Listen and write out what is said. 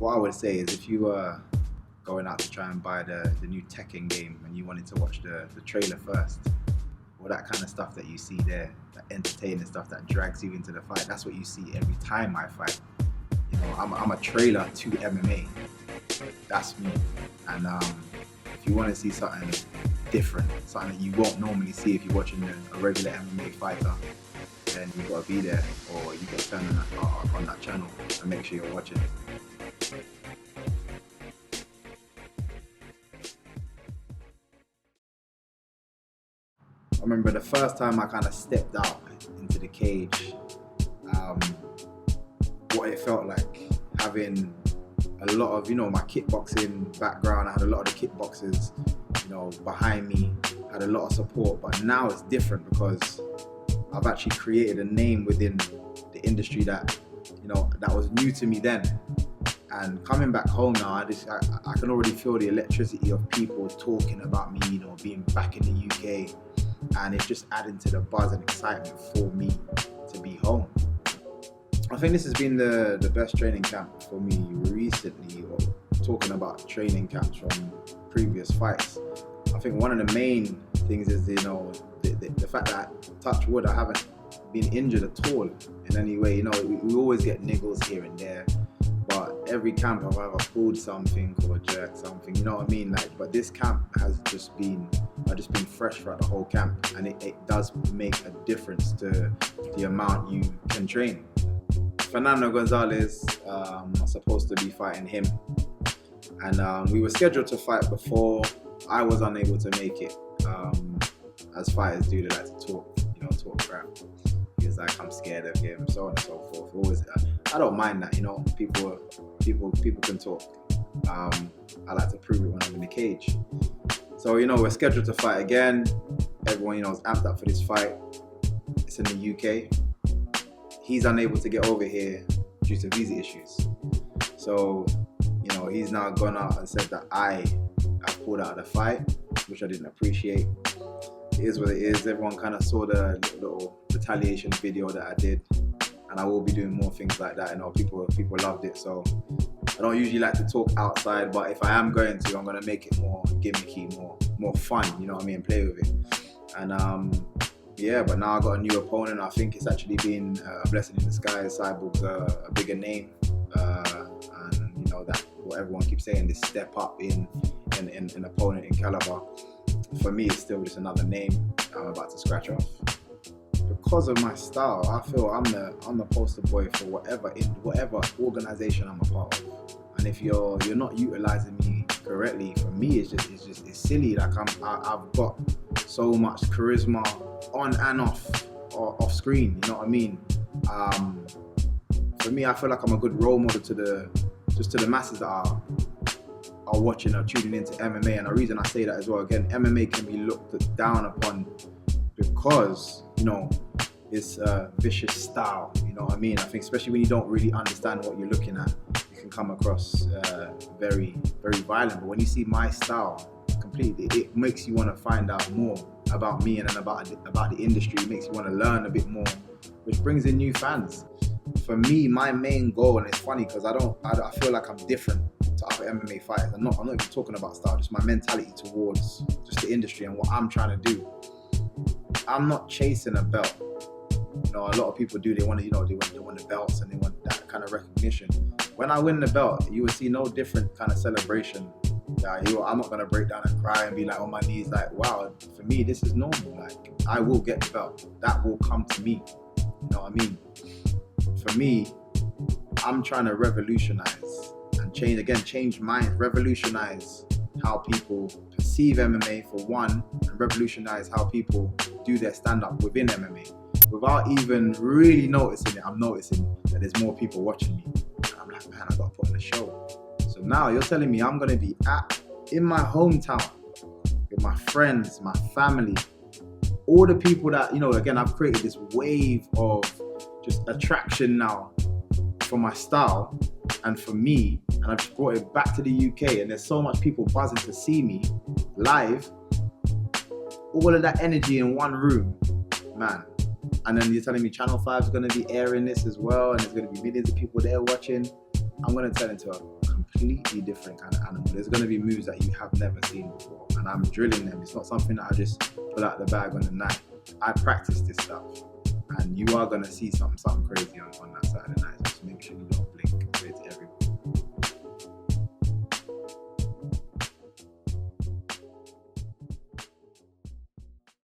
what I would say is if you were going out to try and buy the new Tekken game and you wanted to watch the trailer first, all that kind of stuff that you see there, that entertaining stuff that drags you into the fight, that's what you see every time I fight. You know, I'm a trailer to MMA. That's me. And if you want to see something different, something that you won't normally see if you're watching a regular MMA fighter, then you've got to be there, or you got to turn on that channel and make sure you're watching. I remember the first time I kind of stepped out into the cage, what it felt like having a lot of, my kickboxing background. I had a lot of the kickboxers, behind me, had a lot of support, but now it's different because I've actually created a name within the industry that was new to me then. And coming back home now, I can already feel the electricity of people talking about me, being back in the UK, and it's just adding to the buzz and excitement for me to be home. I think this has been the best training camp for me recently, or talking about training camps from previous fights. I think one of the main things is, the fact that, touch wood, I haven't been injured at all in any way. We always get niggles here and there, but every camp I've either pulled something or jerked something, you know what I mean? But this camp has just been fresh throughout the whole camp, and it does make a difference to the amount you can train. Fernando Gonzalez, I'm supposed to be fighting him, and we were scheduled to fight before. I was unable to make it. As fighters do, they like to talk crap. Because I'm scared of him, so on and so forth. Always, I don't mind that, people can talk. I like to prove it when I'm in the cage. So, we're scheduled to fight again. Everyone, is amped up for this fight. It's in the UK. He's unable to get over here due to visa issues. So, he's now gone out and said that I pulled out of the fight, which I didn't appreciate. It is what it is. Everyone kind of saw the little retaliation video that I did, and I will be doing more things like that. People loved it. So I don't usually like to talk outside, but if I am going to, I'm going to make it more gimmicky, more fun, play with it. And but now I got a new opponent. I think it's actually been a blessing in disguise. Cyborg's a bigger name, and that what everyone keeps saying, this step up in opponent in caliber. For me, it's still just another name I'm about to scratch off. Because of my style, I feel I'm the poster boy for whatever organization I'm a part of. And if you're not utilizing me correctly, for me it's silly. Like I've got so much charisma on and off screen. You know what I mean? For me, I feel like I'm a good role model to the masses that are watching or tuning into MMA. And the reason I say that as well, again, MMA can be looked down upon because it's a vicious style. You know what I mean? I think especially when you don't really understand what you're looking at, you can come across very, very violent. But when you see my style, completely, it makes you want to find out more about me and then about the industry. It makes you want to learn a bit more, which brings in new fans. For me, my main goal, and it's funny because I feel like I'm different to other MMA fighters. I'm not even talking about style, just my mentality towards just the industry and what I'm trying to do. I'm not chasing a belt. A lot of people do. They want to, they want the belts and they want that kind of recognition. When I win the belt, you will see no different kind of celebration. I'm not gonna break down and cry and be like on my knees, like, wow. For me, this is normal. Like, I will get the belt. That will come to me. You know what I mean? For me, I'm trying to revolutionize and change minds, revolutionize how people perceive MMA for one, and revolutionize how people do their stand-up within MMA. Without even really noticing it, I'm noticing that there's more people watching me. And I'm like, man, I gotta put on a show. So now you're telling me I'm gonna be in my hometown with my friends, my family, all the people that, again, I've created this wave of just attraction now for my style and for me, and I've just brought it back to the UK, and there's so much people buzzing to see me live. All of that energy in one room, man. And then you're telling me Channel 5 is going to be airing this as well, and there's going to be millions of people there watching. I'm going to turn into a completely different kind of animal. There's going to be moves that you have never seen before, and I'm drilling them. It's not something that I just pull out the bag on the night. I practice this stuff, and you are going to see something crazy on that Saturday night. Just make sure you don't